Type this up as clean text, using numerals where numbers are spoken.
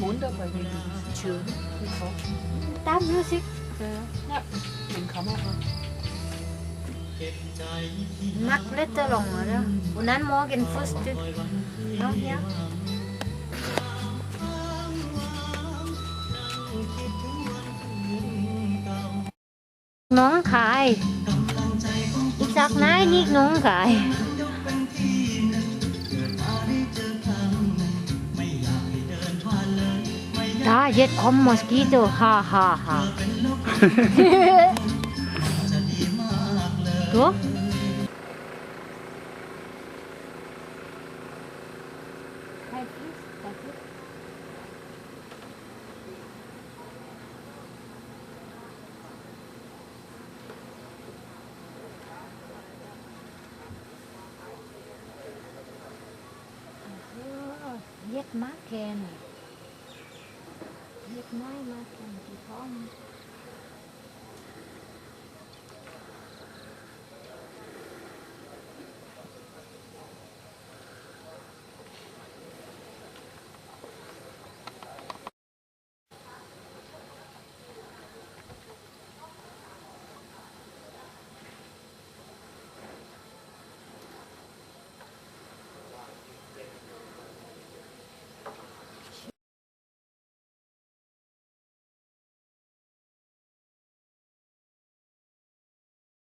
runter, weil die schön gekocht. Da Musik. Ja, den kann man haben. นักเล่นตลกเหรอวันนั้นมอกินฟิสต์เอาเนี่ยน้องขายอีกสักนายนี่น้องขายตาเย็ดคอมมอสกี้ตัวฮ่าฮ่าฮ่าตัว เย็ดมากแกนเย็ดน้อยมากแกนที่ท้อง